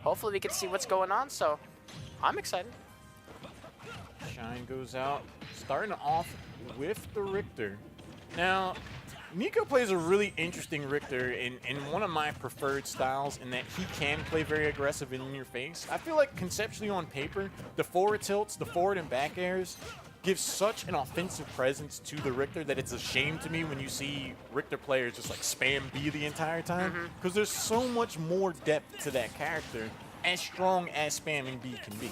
hopefully we can see what's going on. So I'm excited. Shine goes out, starting off with the Richter. Now, Nicko plays a really interesting Richter in one of my preferred styles in that he can play very aggressive in your face. I feel like conceptually on paper, the forward tilts, the forward and back airs give such an offensive presence to the Richter that it's a shame to me when you see Richter players just like spam B the entire time, because there's so much more depth to that character, as strong as spamming B can be.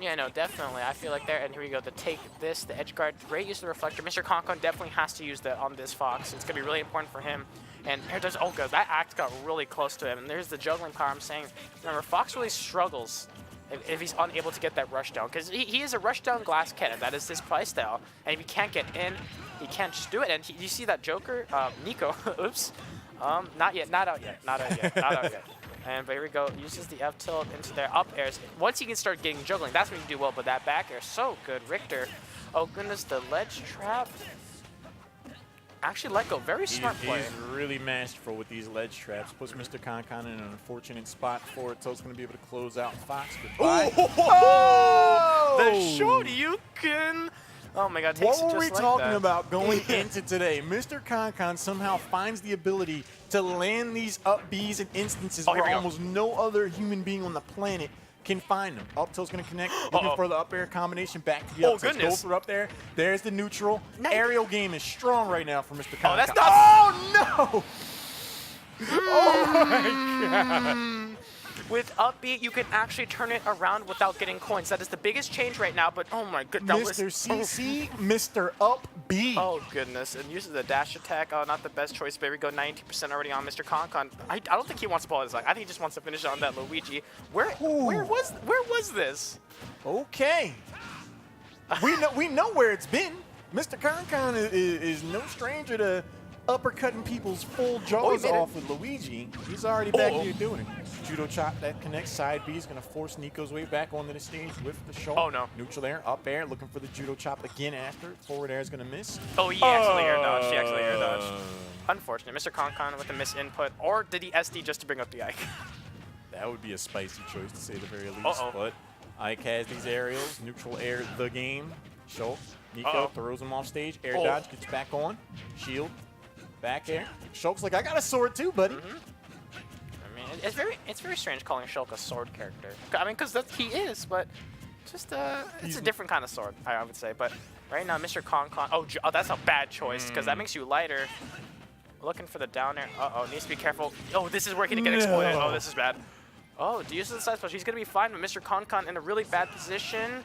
Yeah, no, definitely. I feel like there, and here we go, the take this, the edge guard, great use of the reflector. Mr. ConCon definitely has to use that on this Fox. It's going to be really important for him. And here does, oh good, that act got really close to him. And there's the juggling power I'm saying. Remember, Fox really struggles if he's unable to get that rush down, because he is a rush down glass cannon. That is his play style. And if he can't get in, he can't just do it. And you see that Joker, Nicko, oops, not yet, not out yet, not out yet, not out yet. And but here we go, uses the F tilt into their up airs. Once he can start getting juggling, that's when you do well, but that back air, so good. Richter, oh goodness, the ledge trap. Actually let go, very smart play. He's really masterful with these ledge traps. Puts Mr. ConCon in an unfortunate spot for it, so it's going to be able to close out Fox. Goodbye. Oh! The Shoryuken! Oh my god, takes what were we just like talking that. about going into today? Mr. ConCon somehow finds the ability to land these up Bs in instances where almost no other human being on the planet can find them. Up tilt's going to connect, looking for the up air combination back to the up tilt. Go through up there. There's the neutral. Aerial game is strong right now for Mr. ConCon. Oh, that's not. Oh, no! Oh, my God. With up B, you can actually turn it around without getting coins. That is the biggest change right now, but oh my goodness. Mr. CC, Mr. Up B. Oh goodness, and uses the dash attack. Oh, not the best choice, but here we go, 90% already on Mr. ConCon. I don't think he wants to pull his luck. I think he just wants to finish on that Luigi. Where was this? Okay. we know where it's been. Mr. ConCon is no stranger to uppercutting people's full jaws off with Luigi. He's already back here doing it. Judo chop that connects. Side B is going to force Nicko's way back onto the stage with the shoulder. Oh no. Neutral air, up air, looking for the judo chop again after. Forward air is going to miss. Oh, he actually air dodged. He actually air dodged. Unfortunate. Mr. ConCon with a miss input. Or did he SD just to bring up the Ike? That would be a spicy choice to say the very least. But Ike has these aerials. Neutral air the game. Schultz. Nicko throws him off stage. Air dodge gets back on. Shield. Back air. Shulk's like, I got a sword too, buddy. I mean, it's very strange calling Shulk a sword character. I mean, because he is, but just it's a different kind of sword, I would say. But right now, Mr. ConCon. Oh, that's a bad choice because that makes you lighter. Looking for the down air. Needs to be careful. Oh, this is where he can get exploited. Oh, this is bad. Oh, do use the side special. He's gonna be fine, but Mr. ConCon in a really bad position.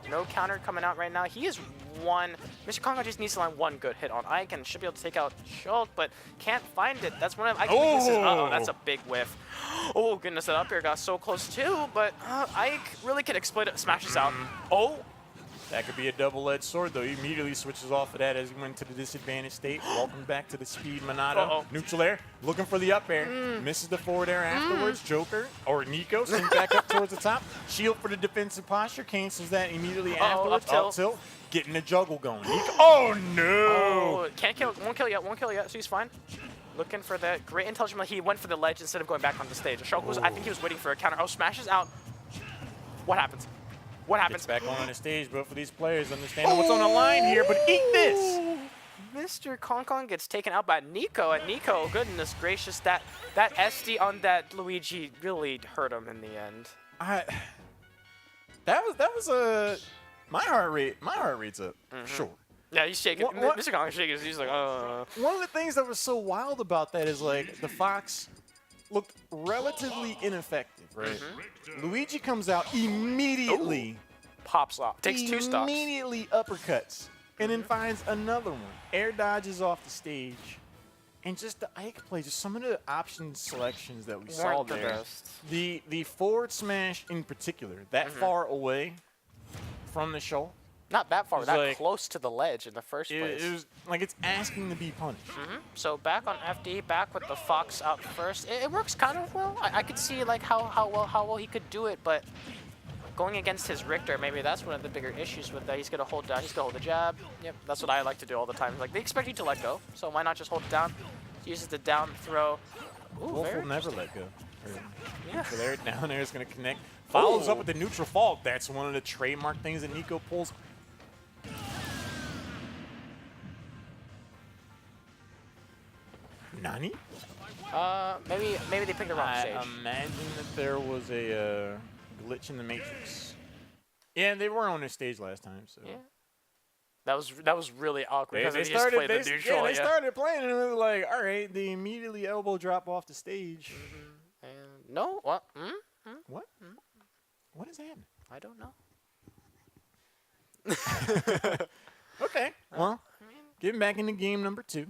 No counter coming out right now. He is one. Mr. ConCon just needs to land one good hit on Ike and should be able to take out Schultz, but can't find it. That's one of Ike's weaknesses. Uh-oh, that's a big whiff. Oh, goodness, that up air got so close too, but Ike really can exploit it. Smashes out. Oh. That could be a double-edged sword, though. He immediately switches off of that as he went to the disadvantaged state. Welcome back to the speed, Minato. Neutral air, looking for the up air. Misses the forward air afterwards. Joker, or Nicko, sends back up towards the top. Shield for the defensive posture, cancels that immediately afterwards. Up tilt, getting the juggle going. Nicko, oh, no! Oh, can't kill, won't kill yet, so he's fine. Looking for that great intelligence. He went for the ledge instead of going back on the stage. Shulk was, I think he was waiting for a counter. Oh, smashes out. What happens? What happens? Gets back on the stage, but for these players, understanding what's on the line here, but eat this! Mr. ConCon gets taken out by Nicko, and Nicko, goodness gracious, that SD on that Luigi really hurt him in the end. That was my heart rate's up, sure. Yeah, he's shaking. Mr. ConCon's shaking. He's like, One of the things that was so wild about that is like the Fox looked relatively ineffective, right? Luigi comes out immediately. Pops off. Takes two stocks. Immediately uppercuts. And then finds another one. Air dodges off the stage. And just the Ike play, just some of the option selections that we saw there. The forward smash in particular, that far away from the show. Not that far, that close to the ledge in the first place. It was like it's asking to be punished. So back on FD, back with the Fox out first. It works kind of well. I could see like how well he could do it, but going against his Richter, maybe that's one of the bigger issues with that. He's gonna hold down. He's gonna hold the jab. Yep, that's what I like to do all the time. Like they expect you to let go, so why not just hold it down? He uses the down throw. Ooh, Wolf will never let go. Yeah. So there, down there is going to connect. Follows up with the neutral fault. That's one of the trademark things that Nicko pulls. Nani? Maybe they picked the wrong stage. I imagine that there was a glitch in the matrix. Yeah, they were on this stage last time, so. Yeah. That was really awkward because They they just played the neutral. they started playing and it was like, all right, they immediately elbow drop off the stage. And no, what? What? What is happening? I don't know. Okay, well, getting back into game number 2.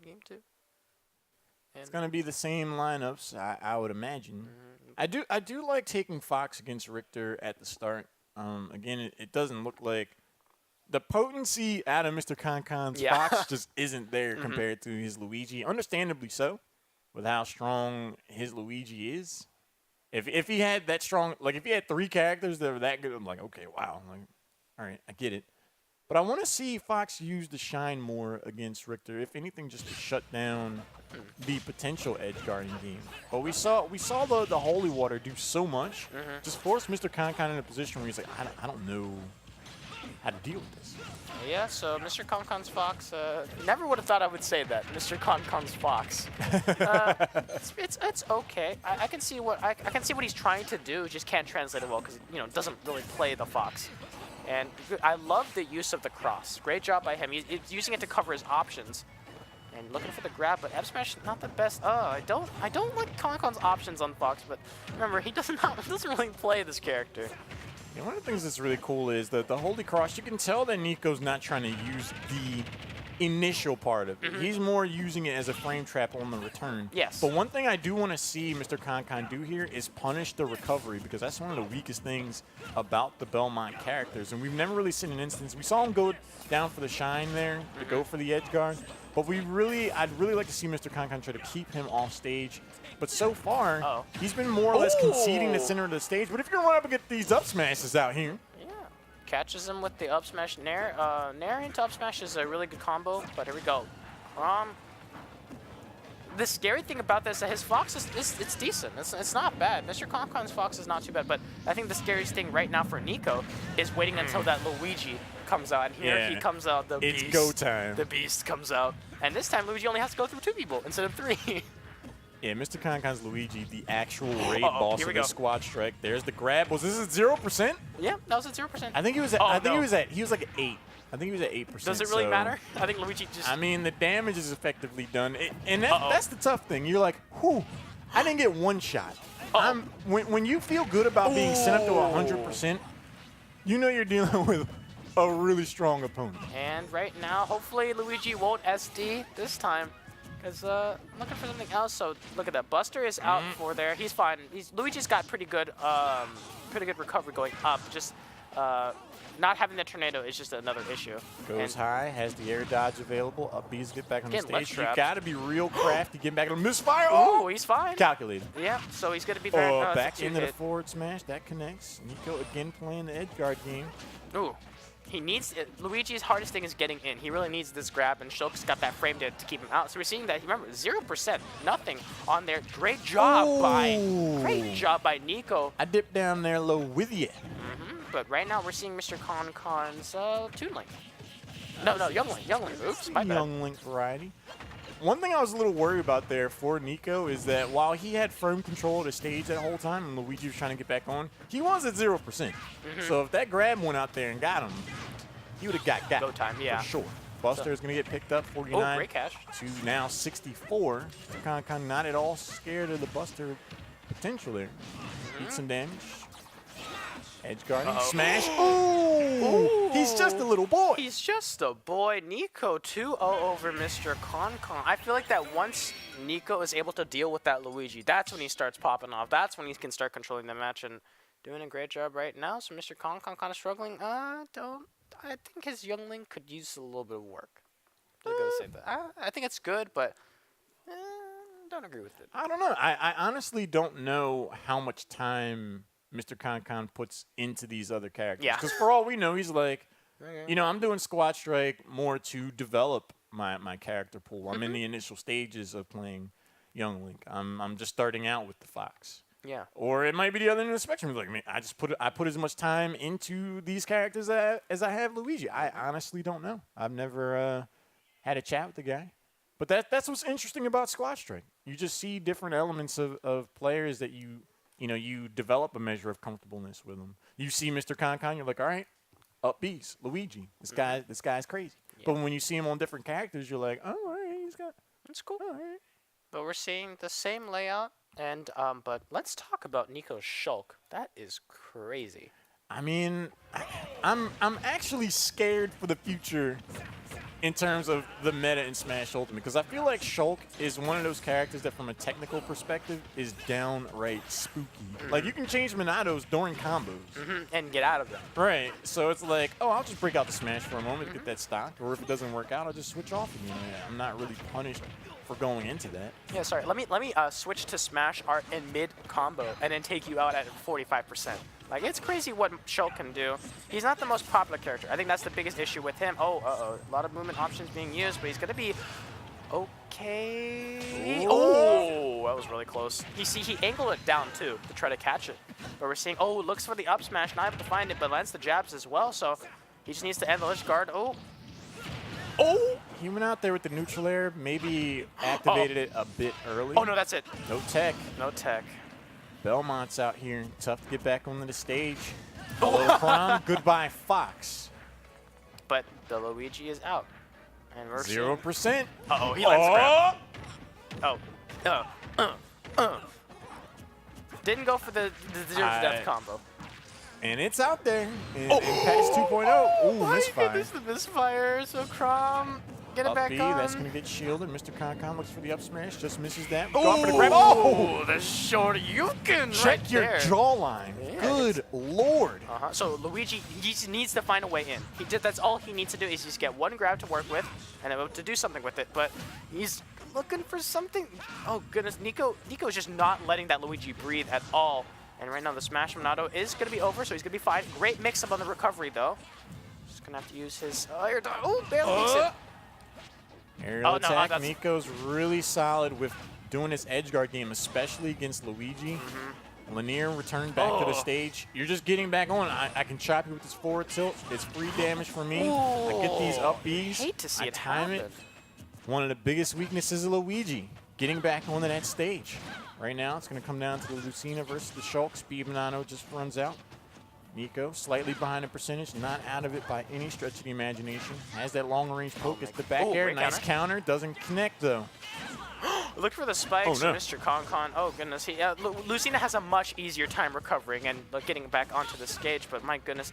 Game 2. It's gonna be the same lineups, I would imagine. I do like taking Fox against Richter at the start. Again, it doesn't look like the potency out of Mr. ConCon's Fox just isn't there compared to his Luigi. Understandably so, with how strong his Luigi is. If he had that strong, like if he had 3 characters that were that good, I'm like, okay, wow, like, all right, I get it. But I want to see Fox use the shine more against Richter, if anything, just to shut down the potential edge guarding game. But we saw the Holy Water do so much, just force Mr. ConCon in a position where he's like, I don't know how to deal with this. Yeah, so Mr. ConCon's Fox, never would have thought I would say that. Mr. ConCon's Fox. It's okay. I can see what he's trying to do, just can't translate it well because doesn't really play the Fox. And I love the use of the cross. Great job by him. He's using it to cover his options. And looking for the grab, but F smash not the best. I don't like ConCon's options on Fox, but remember he doesn't really play this character. Yeah, one of the things that's really cool is that the Holy Cross, you can tell that Nicko's not trying to use the initial part of it. He's more using it as a frame trap on the return. Yes. But one thing I do want to see Mr. ConCon do here is punish the recovery, because that's one of the weakest things about the Belmont characters. And we've never really seen an instance. We saw him go down for the shine there, to go for the edge guard. But I'd really like to see Mr. ConCon try to keep him off stage. But so far, he's been more or less conceding the center of the stage. But if you're going to run up and get these up smashes out here. Catches him with the up smash Nair. Nair into up smash is a really good combo, but here we go. The scary thing about this is that his Fox it's decent. It's not bad. Mr. ConCon's Fox is not too bad, but I think the scariest thing right now for Nicko is waiting until that Luigi comes out. And here he comes out, the beast. It's go time. The beast comes out. And this time Luigi only has to go through 2 people instead of 3. Yeah, Mr. ConCon's Luigi, the actual raid boss of the squad strike. There's the grab. Was this at 0%? Yeah, that was at 0%. I think he was at. He was like at 8. I think he was at 8%. Does it really matter? I think Luigi just. I mean, the damage is effectively done, and that's the tough thing. You're like, whew, I didn't get one shot. When you feel good about being sent up to 100%, you know you're dealing with a really strong opponent. And right now, hopefully Luigi won't SD this time. Because looking for something else. So look at that. Buster is out for there. He's fine. Luigi's got pretty good recovery going up. Just not having the tornado is just another issue. Goes high, has the air dodge available. Up B's get back on the stage. You got to be real crafty. Get back on the misfire. Oh, he's fine. Calculated. Yeah. So he's gonna be very. Back into the forward smash. That connects. Nicko again playing the edge guard game. Ooh. He needs it. Luigi's hardest thing is getting in. He really needs this grab, and Shulk's got that frame to keep him out. So we're seeing that. Remember, 0%, nothing on there. Great job by Nicko. I dipped down there low with you. But right now we're seeing Mr. ConCon's Toon Link. No, Young Link. Oops, my bad. Young Link variety. One thing I was a little worried about there for Nicko is that while he had firm control of the stage that whole time and Luigi was trying to get back on, he was at 0%. So if that grab went out there and got him, he would have got Go time, yeah. for sure. Buster is going to get picked up, 49 great cash. to now 64. ConCon not at all scared of the Buster potential there. Eat some damage. Edge guarding, smash. Ooh, he's just a little boy. He's just a boy. Nicko 2-0 over Mr. ConCon. I feel like that once Nicko is able to deal with that Luigi, that's when he starts popping off. That's when he can start controlling the match and doing a great job right now. So Mr. ConCon kind of struggling. I think his Young Link could use a little bit of work. I'm gonna say that. I think it's good, but don't agree with it. I don't know. I honestly don't know how much time Mr. ConCon puts into these other characters. Yeah. Because for all we know, he's like, I'm doing Squad Strike more to develop my character pool. I'm in the initial stages of playing, young Link. I'm just starting out with the Fox. Yeah. Or it might be the other end of the spectrum. Like, man, I put as much time into these characters as I have Luigi. I honestly don't know. I've never had a chat with the guy. But that's what's interesting about Squad Strike. You just see different elements of players that you develop a measure of comfortableness with them. You see Mr. ConCon, you're like, all right, up B's, Luigi. This guy's crazy. Yeah. But when you see him on different characters, you're like, oh, all right, that's cool. All right. But we're seeing the same layout, and but let's talk about Nicko's Shulk. That is crazy. I mean, I'm actually scared for the future in terms of the meta in Smash Ultimate, because I feel like Shulk is one of those characters that from a technical perspective is downright spooky. Like, you can change Monados during combos. And get out of them. Right. So it's like, oh, I'll just break out the Smash for a moment to get that stock, or if it doesn't work out, I'll just switch off again. I'm not really punished for going into that. Yeah, sorry. Let me switch to Smash Art in mid combo and then take you out at 45%. Like, it's crazy what Shulk can do. He's not the most popular character. I think that's the biggest issue with him. Oh, a lot of movement options being used, but he's gonna be okay. Oh, that was really close. He angled it down too to try to catch it. But we're seeing, looks for the up smash, not able to find it, but lands the jabs as well. So he just needs to end the ledge guard. He went out there with the neutral air, maybe activated it a bit early. Oh, no, that's it. No tech. No tech. Belmont's out here. Tough to get back onto the stage. Hello, Prom. Goodbye, Fox. But the Luigi is out. And we're 0%. Uh-oh, he lands grab. Didn't go for the zero to death combo. And it's out there in patch 2.0. Ooh, misfire. Goodness, the misfire. So Crom, get it back on. That's going to get shielded. Mr. ConCon looks for the up smash, just misses that. Going for the grab. Oh, the short Yukin Check your jawline. Yeah, good lord. So Luigi, he just needs to find a way in. That's all he needs to do is just get one grab to work with and to do something with it. But he's looking for something. Oh, goodness. Nicko's just not letting that Luigi breathe at all. And right now the Smash Monado is going to be over, so he's going to be fine. Great mix-up on the recovery, though. Just going to have to use his air dodge. Oh, barely makes it. Aerial attack. Nicko's really solid with doing his edge guard game, especially against Luigi. Lanier returned back to the stage. You're just getting back on. I can chop you with this forward tilt. It's free damage for me. I get these up Bs. Hate to see it time happen. One of the biggest weaknesses of Luigi, getting back onto that stage. Right now, it's going to come down to the Lucina versus the Shulk. Speed Monado just runs out. Nicko, slightly behind the percentage, not out of it by any stretch of the imagination. Has that long-range poke. It's the back air. Nice counter. Doesn't connect, though. Look for the spikes, Mr. ConCon. Oh, goodness. Lucina has a much easier time recovering and getting back onto the stage, but my goodness.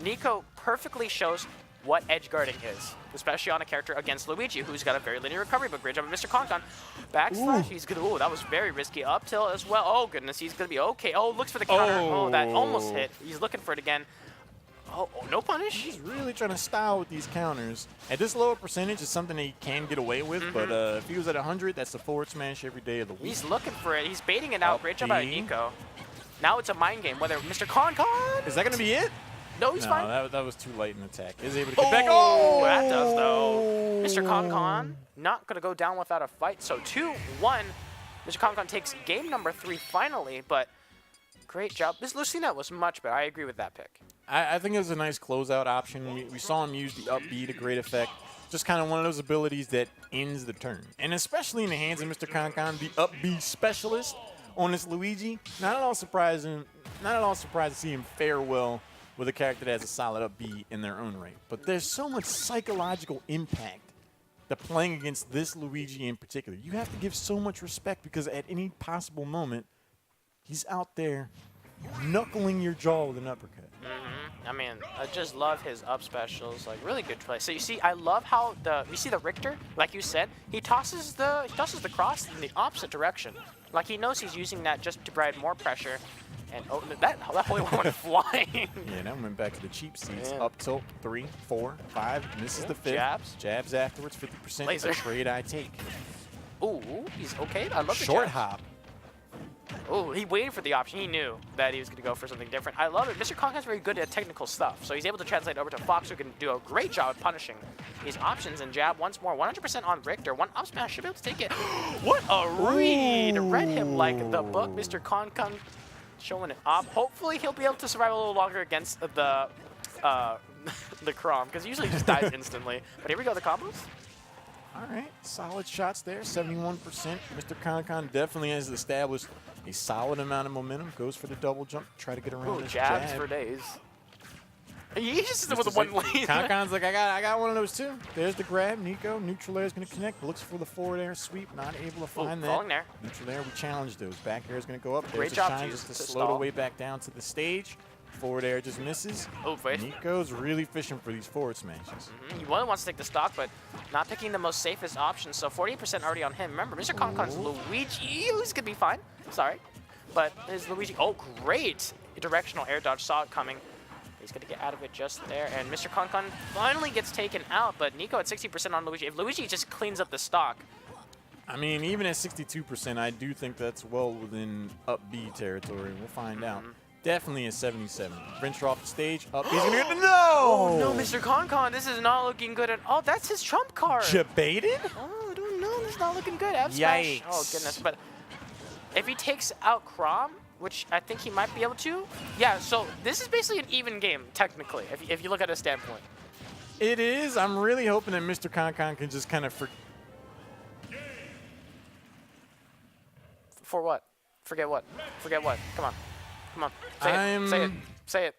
Nicko perfectly shows what edge guarding is, especially on a character against Luigi, who's got a very linear recovery, but great job of Mr. ConCon. Backslash, he's good. Oh, that was very risky. Up tilt as well. Oh, goodness, he's going to be okay. Oh, looks for the counter. Oh, that almost hit. He's looking for it again. Oh, no punish. He's really trying to style with these counters. At this lower percentage, it's something that he can get away with, but if he was at 100, that's the forward smash every day of the week. He's looking for it. He's baiting it out. Great job out of Nicko. Now it's a mind game. Whether Mr. ConCon. Is that going to be it? No, he's fine. That was too late in attack. Is able to get back. Oh, that does, though. Mr. ConCon not going to go down without a fight. So 2-1. Mr. ConCon takes game number 3 finally, but great job. This Lucina was much better. I agree with that pick. I think it was a nice closeout option. We saw him use the up B to great effect. Just kind of one of those abilities that ends the turn. And especially in the hands of Mr. ConCon, the up B specialist on this Luigi, not at all surprised to see him fare well with a character that has a solid up B in their own right. But there's so much psychological impact that playing against this Luigi in particular. You have to give so much respect because at any possible moment, he's out there knuckling your jaw with an uppercut. I mean, I just love his up specials, like really good play. So you see, I love how you see the Richter, like you said, he tosses the cross in the opposite direction. Like he knows he's using that just to provide more pressure. And that holy one went flying. Yeah, that went back to the cheap seats. Up tilt 3, 4, 5. And this is the 5th. Jabs afterwards, 50%. Laser. Trade I take. Ooh, he's okay. I love the short jabs. hop. Oh, he waited for the option. He knew that he was going to go for something different. I love it. Mr. ConCon's very good at technical stuff, so he's able to translate over to Fox, who can do a great job at punishing these options. And jab once more, 100% on Richter. One up smash, should be able to take it. What a read! Read him like the book. Mr. ConCon showing it off. Hopefully, he'll be able to survive a little longer against the the Crom, because usually he just dies instantly. But here we go, the combos. All right, solid shots there, 71%. Mr. ConCon definitely has established a solid amount of momentum. Goes for the double jump, try to get around his jabs jab. for days. He just did it with one lead. ConCon's like, I got one of those too. There's the grab. Nicko, neutral air is going to connect. Looks for the forward air sweep. Not able to find that. Falling there. Neutral air, we challenge those. Back air is going to go up. There's Great the job shine to just to stall. slow the way back down to the stage. Forward air just misses. Oh, wait. Nicko's really fishing for these forward smashes. He wants to take the stock, but not picking the most safest option. So 48% already on him. Remember, Mr. ConCon's Luigi, who's gonna be fine. Sorry, but his Luigi. Oh, great! Directional air dodge, saw it coming. He's gonna get out of it just there, and Mr. ConCon finally gets taken out. But Nicko at 60% on Luigi. If Luigi just cleans up the stock. I mean, even at 62%, I do think that's well within up B territory. We'll find out. Definitely a 77. Venture off the stage, up. He's gonna get the Oh no, Mr. ConCon, this is not looking good at all. That's his trump card. Debated? Oh, I don't know. This is not looking good. F smash. Yikes. Oh goodness. But if he takes out Crom, which I think he might be able to, yeah. So this is basically an even game technically, if you look at a standpoint. It is. I'm really hoping that Mr. ConCon can just kind of For what? Forget what? Forget what? Come on. Come on. Say it. Say it. Say it.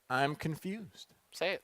I'm confused. Say it.